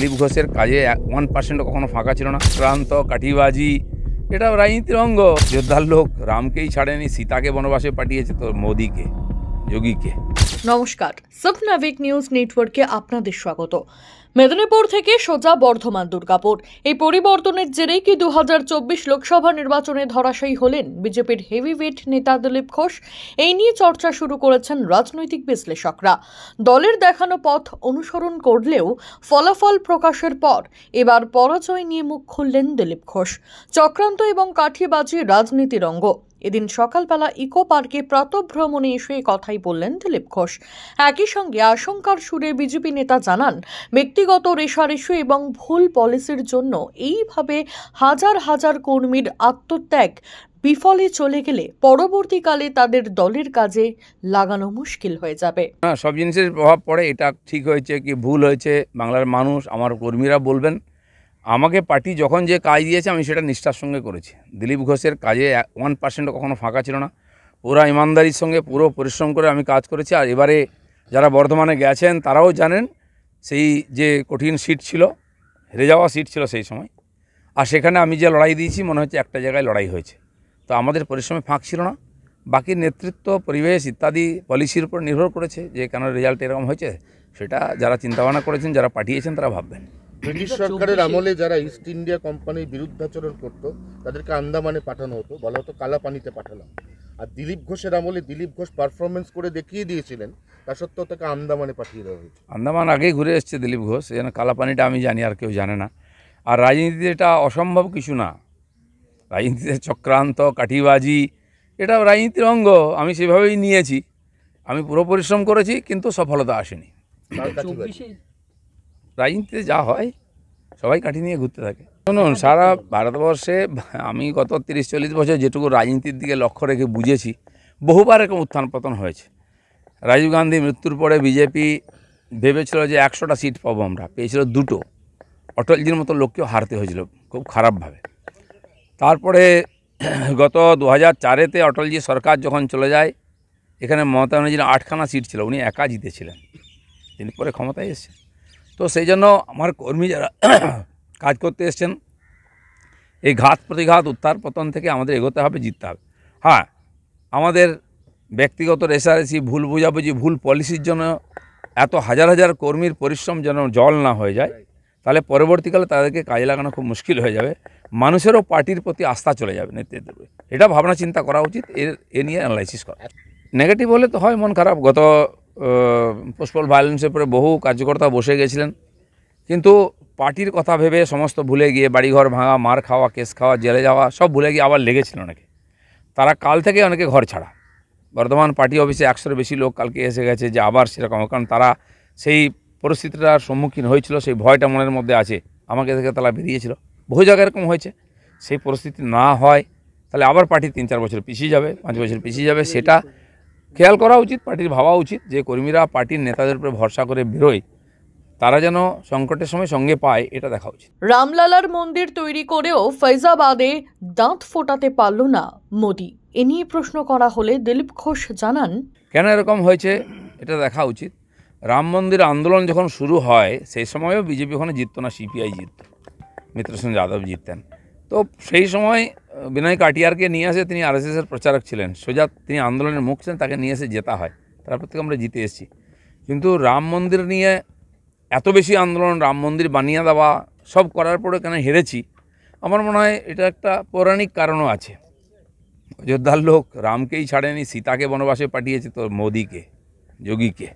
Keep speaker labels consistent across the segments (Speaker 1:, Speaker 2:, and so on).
Speaker 1: দিলীপ ঘোষের কাজে 1% কখনো ফাঁকা ছিল না। ক্রান্ত কাঠিবাজি এটাও রাজনীতির অঙ্গ। যোদ্ধার লোক রামকেই ছাড়েনি, সীতাকে বনবাসে পাঠিয়েছে তো মোদীকে, যোগীকে।
Speaker 2: নমস্কার, সবনাবিক নিউজ নেটওয়ার্কে আপনাদের স্বাগত। মেদিনীপুর থেকে সোজা বর্ধমান দুর্গাপুর। এই পরিবর্তনের জেরেই কি 2024 লোকসভা নির্বাচনে ধরাশায়ী হলেন বিজেপির হেভিওয়েট নেতা দিলীপ ঘোষ? এই নিয়ে চর্চা শুরু করেছেন রাজনৈতিক বিশ্লেষকরা। দলের দেখানো পথ অনুসরণ করলেও ফলাফল প্রকাশের পর এবার পরাজয় নিয়ে মুখ খুললেন দিলীপ ঘোষ। চক্রান্ত এবং কাঠিবাজি রাজনীতির অঙ্গ। এদিন সকালবেলা ইকো পার্কে প্রাতঃভ্রমণে এসে কথাই বললেন দিলীপ ঘোষ। একই সঙ্গে আশঙ্কার সুরে বিজেপি নেতা জানান, ব্যক্তিগত রেষারেষি এবং ভুল পলিসির জন্য এইভাবে হাজার হাজার কর্মীর আত্মত্যাগ বিফলে চলে গেলে পরবর্তীকালে তাদের দলের কাজে লাগানো মুশকিল হয়ে যাবে।
Speaker 1: সব জিনিসের প্রভাব পড়ে, এটা ঠিক হয়েছে কি ভুল হয়েছে বাংলার মানুষ, আমার কর্মীরা বলবেন। আমাকে পার্টি যখন যে কাজ দিয়েছে আমি সেটা নিষ্ঠার সঙ্গে করেছি। দিলীপ ঘোষের কাজে 1% কখনো ফাঁকা ছিল না। পুরা ইমানদারির সঙ্গে পুরো পরিশ্রম করে আমি কাজ করেছি। আর এবারে যারা বর্ধমানে গেছেন তারাও জানেন সেই যে কঠিন সিট ছিল, হেরে যাওয়া সিট ছিল সেই সময়, আর সেখানে আমি যে লড়াই দিয়েছি মনে হচ্ছে একটা জায়গায় লড়াই হয়েছে। তো আমাদের পরিশ্রমে ফাঁক ছিল না। বাকি নেতৃত্ব, পরিবেশ ইত্যাদি পলিসির উপর নির্ভর করেছে যে কেন রেজাল্ট এরকম হয়েছে, সেটা যারা চিন্তাভাবনা করেছেন, যারা পাঠিয়েছেন তারা ভাববেন।
Speaker 3: ব্রিটিশ সরকারের আমলে যারা ইস্ট ইন্ডিয়া কোম্পানির বিরুদ্ধাচরণ করতো তাদেরকে আন্দামানে পাঠানো হতো, বলা হতো কালা পানিতে পাঠালাম। আর দিলীপ ঘোষের আমলে দিলীপ ঘোষ পারফরমেন্স করে দেখিয়ে দিয়েছিলেন, তা সত্ত্বেও তাকে আন্দামানে পাঠিয়ে দেওয়া হয়েছে।
Speaker 1: আন্দামান আগেই ঘুরে এসছে দিলীপ ঘোষ, এই জন্য কালা পানিটা আমি জানি, আর কেউ জানে না। আর রাজনীতিতে এটা অসম্ভব কিছু না। রাজনীতিতে চক্রান্ত কাঠিবাজি এটাও রাজনীতির অঙ্গ। আমি সেভাবেই নিয়েছি। আমি পুরো পরিশ্রম করেছি কিন্তু সফলতা আসেনি। রাজনীতিতে যা হয় সবাই কাঠি নিয়ে ঘুরতে থাকে। শুনুন, সারা ভারতবর্ষে আমি গত 30-40 বছর যেটুকু রাজনীতির দিকে লক্ষ্য রেখে বুঝেছি, বহুবার এরকম উত্থান পতন হয়েছে। রাজীব গান্ধী মৃত্যুর পরে বিজেপি ভেবেছিল যে 100টা সিট পাবো, আমরা পেয়েছিল 2টো। অটলজির মতো লোককেও হারতে হয়েছিল খুব খারাপভাবে। তারপরে গত 2004-এতে অটলজি সরকার যখন চলে যায়, এখানে মমতা ব্যানার্জির 8খানা সিট ছিল, উনি একা জিতেছিলেন, তিনি পরে ক্ষমতায় এসেছেন। তো সেই জন্য আমার কর্মী যারা কাজ করতে এসছেন, এই ঘাত প্রতিঘাত উত্থান পতন থেকে আমাদের এগোতে হবে, জিততে হবে। হ্যাঁ, আমাদের ব্যক্তিগত রেষারেষি, ভুল বোঝাবুঝি, ভুল পলিসির জন্য এত হাজার হাজার কর্মীর পরিশ্রম যেন জল না হয়ে যায়, তাহলে পরবর্তীকালে তাদেরকে কাজে লাগানো খুব মুশকিল হয়ে যাবে। মানুষেরও পার্টির প্রতি আস্থা চলে যাবে নেতৃত্বের। এটা ভাবনা চিন্তা করা উচিত, এ নিয়ে অ্যানালাইসিস করা। নেগেটিভ হলে তো হয় মন খারাপ। গত পোস্টপল ভায়োলেন্সের পরে বহু কার্যকর্তা বসে গেছিলেন, কিন্তু পার্টির কথা ভেবে সমস্ত ভুলে গিয়ে বাড়িঘর ভাঙা, মার খাওয়া, কেস খাওয়া, জেলে যাওয়া সব ভুলে গিয়ে আবার লেগেছিল অনেকে। তারা কাল থেকে অনেকে ঘর ছাড়া। বর্ধমান পার্টি অফিসে 100-এর বেশি লোক কালকে এসে গেছে যে আবার সেরকম, কারণ তারা সেই পরিস্থিতিটার সম্মুখীন হয়েছিল, সেই ভয়টা মনের মধ্যে আছে। আমাকে থেকে তারা বেরিয়েছিল, বহু জায়গায় এরকম হয়েছে। সেই পরিস্থিতি না হয় তাহলে আবার পার্টি 3-4 বছর পিছিয়ে যাবে, 5 বছর পিছিয়ে যাবে। সেটা খেয়াল করা উচিত, পার্টির ভাবা উচিত যে কর্মীরা পার্টির নেতাদের উপরে ভরসা করে বেরোয়, তারা যেন সংকটের সময় সঙ্গে পায়, এটা দেখা উচিত।
Speaker 2: রামলালার মন্দির তৈরি করেও ফৈজাবাদে দাঁত ফোটাতে পারল না মোদি। এ নিয়ে প্রশ্ন করা হলে দিলীপ ঘোষ জানান,
Speaker 1: কেন এরকম হয়েছে এটা দেখা উচিত। রাম মন্দির আন্দোলন যখন শুরু হয় সেই সময়ও বিজেপি ওখানে জিততো না, সিপিআই জিতত, মিত্রসেন যাদব জিততেন। তো সেই সময় বিনয় কাটিয়ারকে নিয়ে আসে, তিনি আরএসএসের প্রচারক ছিলেন, সোজা তিনি আন্দোলনের মুখ ছিলেন, তাকে নিয়ে এসে জেতা হয়। তারপর থেকে আমরা জিতে এসেছি। কিন্তু রাম মন্দির নিয়ে এত বেশি আন্দোলন, রাম মন্দির বানিয়ে দেওয়া সব করার পরে কেন হেরেছি, আমার মনে হয় এটা একটা পৌরাণিক কারণও আছে। যোদ্ধার লোক রামকেই ছাড়েনি, সীতাকে বনবাসে পাঠিয়েছে তো মোদীকে, যোগীকে।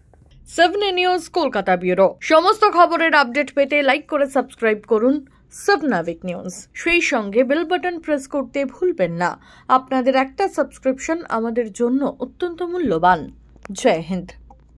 Speaker 2: 7 নিউজ কলকাতা ব্যুরো। সমস্ত খবরের আপডেট পেতে লাইক করে সাবস্ক্রাইব করুন সবনাবিক নিউজ। সেই সঙ্গে বেল বাটন প্রেস করতে ভুলবেন না। আপনাদের একটা সাবস্ক্রিপশন আমাদের জন্য অত্যন্ত মূল্যবান। জয় হিন্দ।